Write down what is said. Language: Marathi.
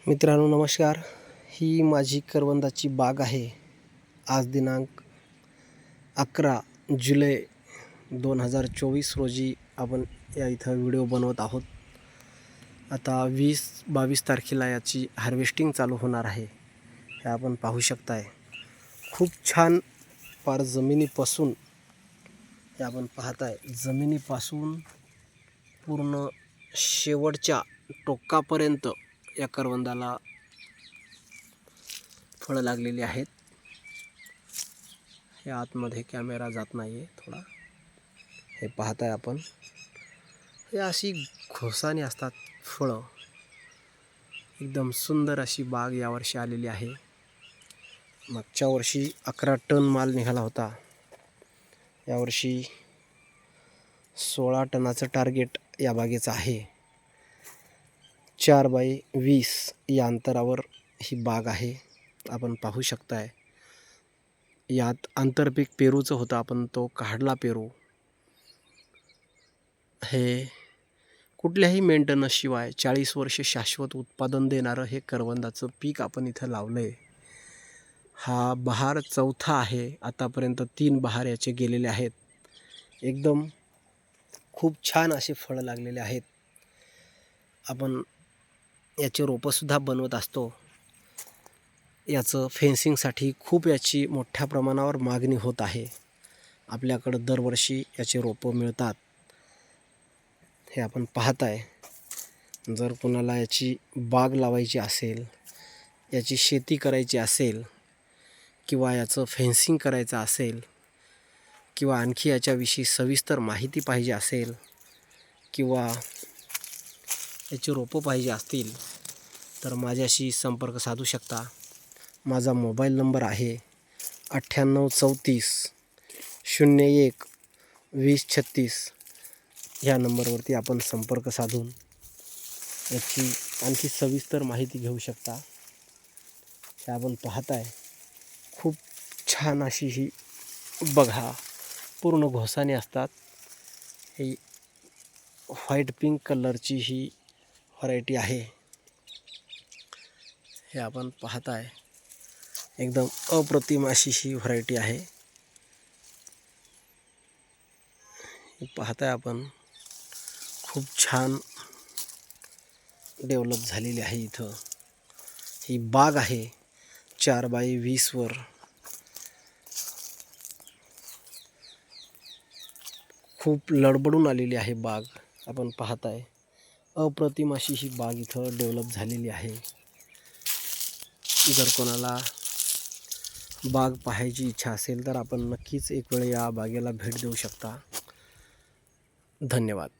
मित्रांनो नमस्कार. ही माझी करवंदाची बाग आहे. आज दिनांक 11 जुलै 2024 रोजी आपण या इथं व्हिडिओ बनवत आहोत. आता 20-22 तारखेला याची हार्वेस्टिंग चालू होणार आहे. हे आपण पाहू शकताय. खूप छान पार जमिनीपासून हे आपण पाहताय, जमिनीपासून पूर्ण शेवटच्या टोकापर्यंत या करवंदाला फळं लागलेली आहेत. हे आतमध्ये कॅमेरा जात नाही आहे थोडा. हे पाहताय आपण, हे अशी घोसाने असतात फळं. एकदम सुंदर अशी बाग यावर्षी आलेली आहे. मागच्या वर्षी 11 टन माल निघाला होता. यावर्षी 16 टनाचं टार्गेट या बागेचं आहे. 4x20 या अंतरावर ही बाग आहे. आपण पाहू शकताय. यात आंतरपीक पेरूचं होतं, आपण तो काढला पेरू. हे कुठल्याही मेंटेनन्सशिवाय 40 वर्ष शाश्वत उत्पादन देणारं हे करवंदाचं पीक आपण इथं लावलं आहे. हा बहार चौथा आहे. आतापर्यंत 3 बहार याचे गेलेले आहेत. एकदम खूप छान असे फळं लागलेले आहेत. आपण याचे रोपंसुद्धा बनवत असतो. याचं फेन्सिंगसाठी खूप याची मोठ्या प्रमाणावर मागणी होत आहे. आपल्याकडं दरवर्षी याचे रोपं मिळतात. हे आपण पाहताय. जर कोणाला याची बाग लावायची असेल, याची शेती करायची असेल, किंवा याचं फेन्सिंग करायचं असेल, किंवा आणखी याच्याविषयी सविस्तर माहिती पाहिजे असेल, किंवा याची रोपं पाहिजे असतील तर माझ्याशी संपर्क साधू शकता. माझा मोबाईल नंबर आहे 9834 01 2036. ह्या नंबरवरती आपण संपर्क साधून याची आणखी सविस्तर माहिती घेऊ शकता. हे आपण पाहताय, खूप छान अशी ही बघा, पूर्ण घोसाने असतात. ही व्हाईट पिंक कलरची ही व्हरायटी आहे. हे आपण पाहताय, एकदम अप्रतिम अशी ही व्हरायटी आहे. हे पाहताय आपण, खूप छान डेव्हलप झालेली आहे. इथं ही बाग आहे 4x20 वर. खूप लडबडून आलेली आहे बाग. आपण पाहताय, अप्रतिम अशी ही बाग इथं डेव्हलप झालेली आहे. जर कोणाला बाग पाहायची इच्छा असेल तर आपण नक्कीच एक वेळ या बागेला भेट देऊ शकता. धन्यवाद.